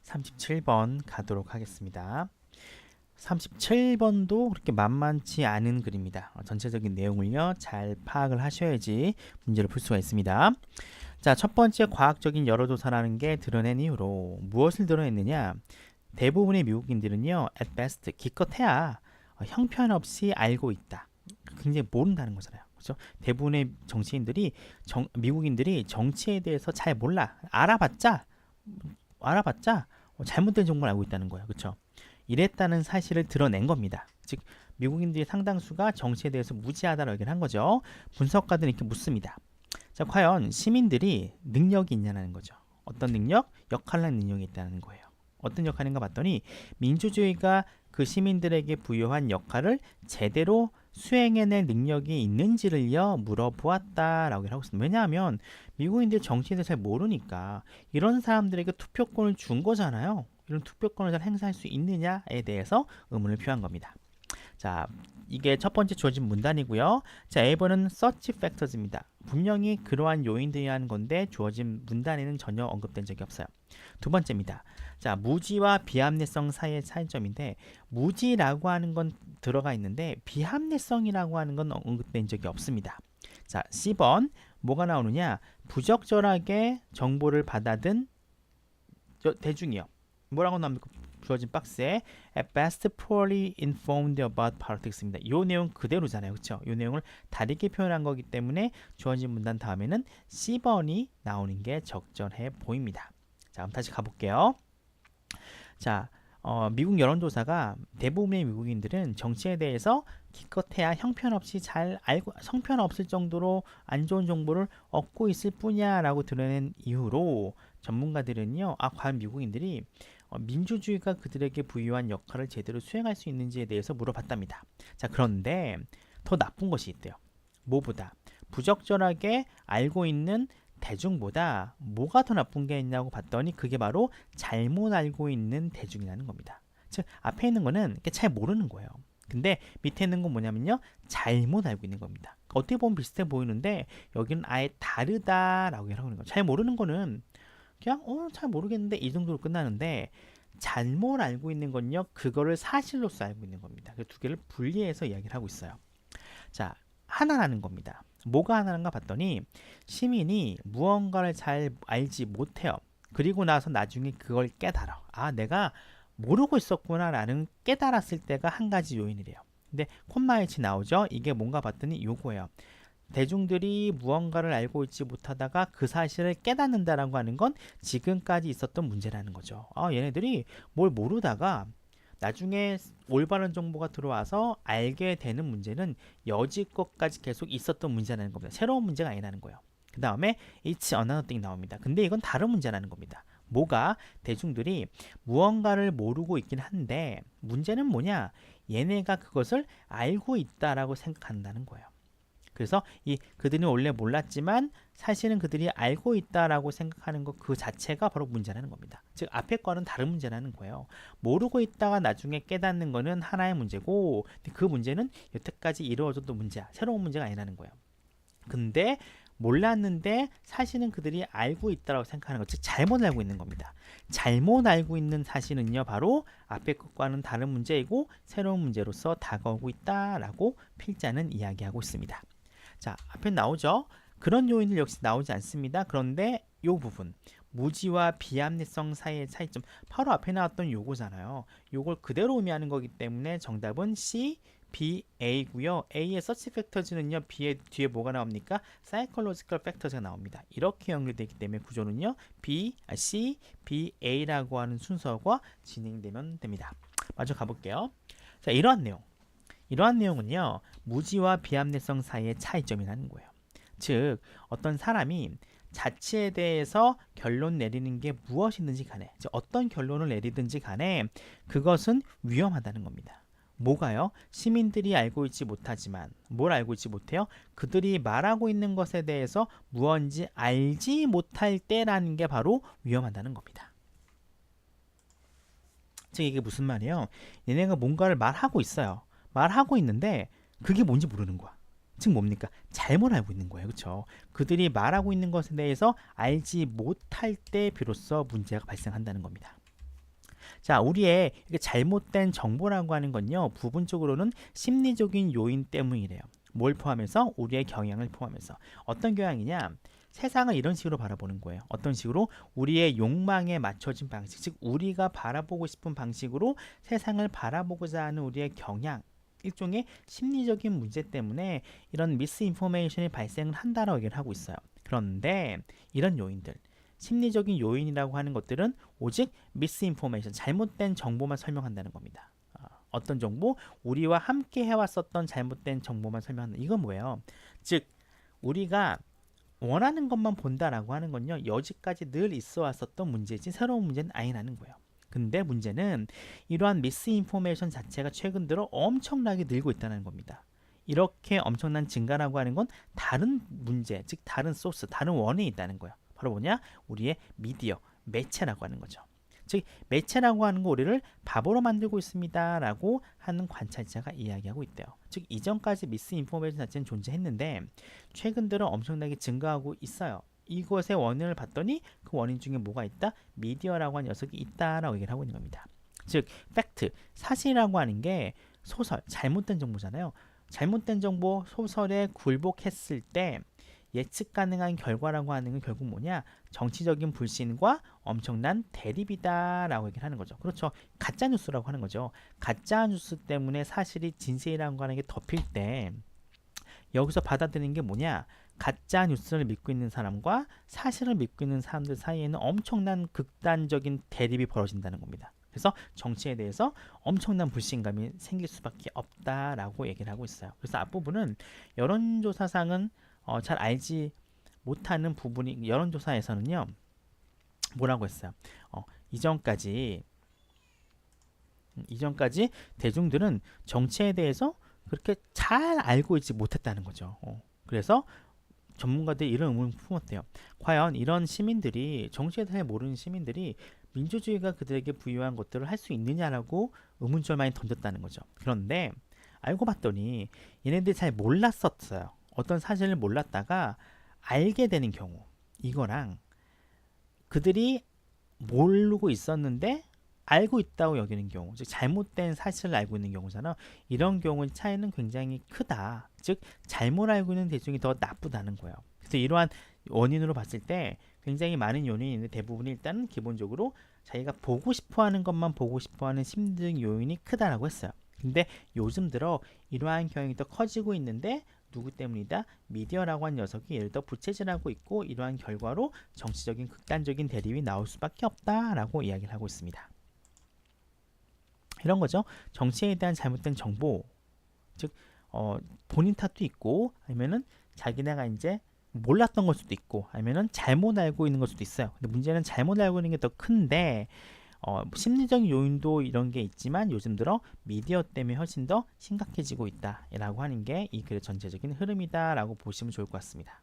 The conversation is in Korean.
37번 가도록 하겠습니다. 37번도 그렇게 만만치 않은 글입니다. 전체적인 내용을요 잘 파악을 하셔야지 문제를 풀 수가 있습니다. 자, 첫 번째 과학적인 여론조사라는 게 드러낸 이유로 무엇을 드러냈느냐? 대부분의 미국인들은요 at best 기껏해야 형편없이 알고 있다. 굉장히 모른다는 거잖아요. 그렇죠? 대부분의 미국인들이 정치에 대해서 잘 몰라. 알아봤자 잘못된 정보를 알고 있다는 거예요. 그렇죠? 이랬다는 사실을 드러낸 겁니다. 즉 미국인들의 상당수가 정치에 대해서 무지하다고 얘기를 한 거죠. 분석가들은 이렇게 묻습니다. 자, 과연 시민들이 능력이 있냐는 거죠. 어떤 능력? 역할하는 능력이 있다는 거예요. 어떤 역할인가 봤더니 민주주의가 그 시민들에게 부여한 역할을 제대로 수행해낼 능력이 있는지를요 물어보았다라고 하고 있습니다. 왜냐하면 미국인들이 정치에 대해서 잘 모르니까 이런 사람들에게 투표권을 준 거잖아요. 이런 투표권을 잘 행사할 수 있느냐에 대해서 의문을 표한 겁니다. 자, 이게 첫 번째 주어진 문단이고요. 자, A번은 search factors입니다. 분명히 그러한 요인들이 하는 건데 주어진 문단에는 전혀 언급된 적이 없어요. 두 번째입니다. 자, 무지와 비합리성 사이의 차이점인데 무지라고 하는 건 들어가 있는데 비합리성이라고 하는 건 언급된 적이 없습니다. 자, C번 뭐가 나오느냐? 부적절하게 정보를 받아든 대중이요. 뭐라고 나옵니까? 주어진 박스에 at best poorly informed about politics입니다. 이 내용 그대로잖아요. 그렇죠? 이 내용을 다르게 표현한 거기 때문에 주어진 문단 다음에는 C번이 나오는 게 적절해 보입니다. 자, 그럼 다시 가볼게요. 자, 미국 여론조사가 대부분의 미국인들은 정치에 대해서 기껏해야 형편없이 잘 알고 형편없을 정도로 안 좋은 정보를 얻고 있을 뿐이야 라고 드러낸 이후로 전문가들은요, 과연 미국인들이 민주주의가 그들에게 부여한 역할을 제대로 수행할 수 있는지에 대해서 물어봤답니다. 자, 그런데 더 나쁜 것이 있대요. 뭐보다 부적절하게 알고 있는 대중보다 뭐가 더 나쁜 게 있냐고 봤더니 그게 바로 잘못 알고 있는 대중이라는 겁니다. 즉 앞에 있는 거는 잘 모르는 거예요. 근데 밑에 있는 건 뭐냐면요, 잘못 알고 있는 겁니다. 어떻게 보면 비슷해 보이는데 여기는 아예 다르다라고 하는 거예요. 잘 모르는 거는 그냥 잘 모르겠는데 이 정도로 끝나는데 잘못 알고 있는 건요, 그거를 사실로서 알고 있는 겁니다. 그 두 개를 분리해서 이야기를 하고 있어요. 자, 하나라는 겁니다. 뭐가 하나인가 봤더니 시민이 무언가를 잘 알지 못해요. 그리고 나서 나중에 그걸 깨달아. 내가 모르고 있었구나 라는 깨달았을 때가 한 가지 요인이래요. 근데 콤마이치 나오죠? 이게 뭔가 봤더니 요거예요. 대중들이 무언가를 알고 있지 못하다가 그 사실을 깨닫는다라고 하는 건 지금까지 있었던 문제라는 거죠. 얘네들이 뭘 모르다가 나중에 올바른 정보가 들어와서 알게 되는 문제는 여지껏까지 계속 있었던 문제라는 겁니다. 새로운 문제가 아니라는 거예요. 그 다음에 It's another thing 나옵니다. 근데 이건 다른 문제라는 겁니다. 뭐가? 대중들이 무언가를 모르고 있긴 한데 문제는 뭐냐? 얘네가 그것을 알고 있다라고 생각한다는 거예요. 그래서 그들이 원래 몰랐지만 사실은 그들이 알고 있다라고 생각하는 것 그 자체가 바로 문제라는 겁니다. 즉 앞에 거는 다른 문제라는 거예요. 모르고 있다가 나중에 깨닫는 거는 하나의 문제고 그 문제는 여태까지 이루어졌던 문제야. 새로운 문제가 아니라는 거예요. 근데 몰랐는데 사실은 그들이 알고 있다고 생각하는 것, 즉 잘못 알고 있는 겁니다. 잘못 알고 있는 사실은요, 바로 앞에 것과는 다른 문제이고 새로운 문제로서 다가오고 있다라고 필자는 이야기하고 있습니다. 자, 앞에 나오죠. 그런 요인들 역시 나오지 않습니다. 그런데 이 부분 무지와 비합리성 사이의 차이점, 바로 앞에 나왔던 요거잖아요. 요걸 그대로 의미하는 거기 때문에 정답은 C, B, A고요. A의 search factors는요, B의 뒤에 뭐가 나옵니까? psychological factors가 나옵니다. 이렇게 연결되기 때문에 구조는요, C, B, A라고 하는 순서가 진행되면 됩니다. 마저 가볼게요. 자, 이러한 내용은요, 무지와 비합리성 사이의 차이점이라는 거예요. 즉 어떤 사람이 자치에 대해서 결론 내리는 게 무엇이든지 간에, 즉 어떤 결론을 내리든지 간에 그것은 위험하다는 겁니다. 뭐가요? 시민들이 알고 있지 못하지만 뭘 알고 있지 못해요? 그들이 말하고 있는 것에 대해서 무언지 알지 못할 때라는 게 바로 위험하다는 겁니다. 즉 이게 무슨 말이에요? 얘네가 뭔가를 말하고 있어요. 말하고 있는데 그게 뭔지 모르는 거야. 즉 뭡니까? 잘못 알고 있는 거예요. 그렇죠? 그들이 말하고 있는 것에 대해서 알지 못할 때 비로소 문제가 발생한다는 겁니다. 자, 우리의 이게 잘못된 정보라고 하는 건요, 부분적으로는 심리적인 요인 때문이래요. 뭘 포함해서? 우리의 경향을 포함해서. 어떤 경향이냐? 세상을 이런 식으로 바라보는 거예요. 어떤 식으로? 우리의 욕망에 맞춰진 방식, 즉 우리가 바라보고 싶은 방식으로 세상을 바라보고자 하는 우리의 경향, 일종의 심리적인 문제 때문에 이런 미스인포메이션이 발생을 한다라고 얘기를 하고 있어요. 그런데 이런 요인들, 심리적인 요인이라고 하는 것들은 오직 미스인포메이션, 잘못된 정보만 설명한다는 겁니다. 어떤 정보? 우리와 함께 해왔었던 잘못된 정보만 설명한다. 이건 뭐예요? 즉 우리가 원하는 것만 본다라고 하는 건요, 여지까지 늘 있어 왔었던 문제지 새로운 문제는 아니라는 거예요. 근데 문제는 이러한 미스인포메이션 자체가 최근 들어 엄청나게 늘고 있다는 겁니다. 이렇게 엄청난 증가라고 하는 건 다른 문제, 즉 다른 소스, 다른 원인이 있다는 거예요. 바로 뭐냐? 우리의 미디어, 매체라고 하는 거죠. 즉 매체라고 하는 거 우리를 바보로 만들고 있습니다 라고 하는 관찰자가 이야기하고 있대요. 즉 이전까지 미스인포메이션 자체는 존재했는데 최근 들어 엄청나게 증가하고 있어요. 이것의 원인을 봤더니 그 원인 중에 뭐가 있다? 미디어라고 하는 녀석이 있다라고 얘기를 하고 있는 겁니다. 즉 팩트, 사실이라고 하는 게 소설, 잘못된 정보잖아요. 잘못된 정보, 소설에 굴복했을 때 예측 가능한 결과라고 하는 건 결국 뭐냐? 정치적인 불신과 엄청난 대립이다라고 얘기를 하는 거죠. 그렇죠. 가짜 뉴스라고 하는 거죠. 가짜 뉴스 때문에 사실이 진실이라고 하는 게 덮일 때 여기서 받아들이는 게 뭐냐? 가짜 뉴스를 믿고 있는 사람과 사실을 믿고 있는 사람들 사이에는 엄청난 극단적인 대립이 벌어진다는 겁니다. 그래서 정치에 대해서 엄청난 불신감이 생길 수밖에 없다라고 얘기를 하고 있어요. 그래서 앞부분은 여론조사상은 잘 알지 못하는 부분이, 여론조사에서는요 뭐라고 했어요? 이전까지 대중들은 정치에 대해서 그렇게 잘 알고 있지 못했다는 거죠. 그래서 전문가들이 이런 의문을 품었대요. 과연 이런 시민들이, 정치에 대해 모르는 시민들이 민주주의가 그들에게 부여한 것들을 할 수 있느냐라고 의문점을 많이 던졌다는 거죠. 그런데 알고 봤더니 얘네들이 잘 몰랐었어요. 어떤 사실을 몰랐다가 알게 되는 경우, 이거랑 그들이 모르고 있었는데 알고 있다고 여기는 경우, 즉 잘못된 사실을 알고 있는 경우잖아. 이런 경우의 차이는 굉장히 크다. 즉 잘못 알고 있는 대중이 더 나쁘다는 거예요. 그래서 이러한 원인으로 봤을 때 굉장히 많은 요인이 있는데 대부분이 일단은 기본적으로 자기가 보고 싶어하는 것만 보고 싶어하는 심리적 요인이 크다라고 했어요. 근데 요즘 들어 이러한 경향이 더 커지고 있는데 누구 때문이다? 미디어라고 한 녀석이 예를 들어 부채질하고 있고 이러한 결과로 정치적인 극단적인 대립이 나올 수밖에 없다라고 이야기를 하고 있습니다. 이런 거죠. 정치에 대한 잘못된 정보, 즉 본인 탓도 있고 아니면은 자기네가 이제 몰랐던 걸 수도 있고 아니면은 잘못 알고 있는 걸 수도 있어요. 근데 문제는 잘못 알고 있는 게 더 큰데 심리적인 요인도 이런 게 있지만 요즘 들어 미디어 때문에 훨씬 더 심각해지고 있다라고 하는 게 이 글의 전체적인 흐름이다라고 보시면 좋을 것 같습니다.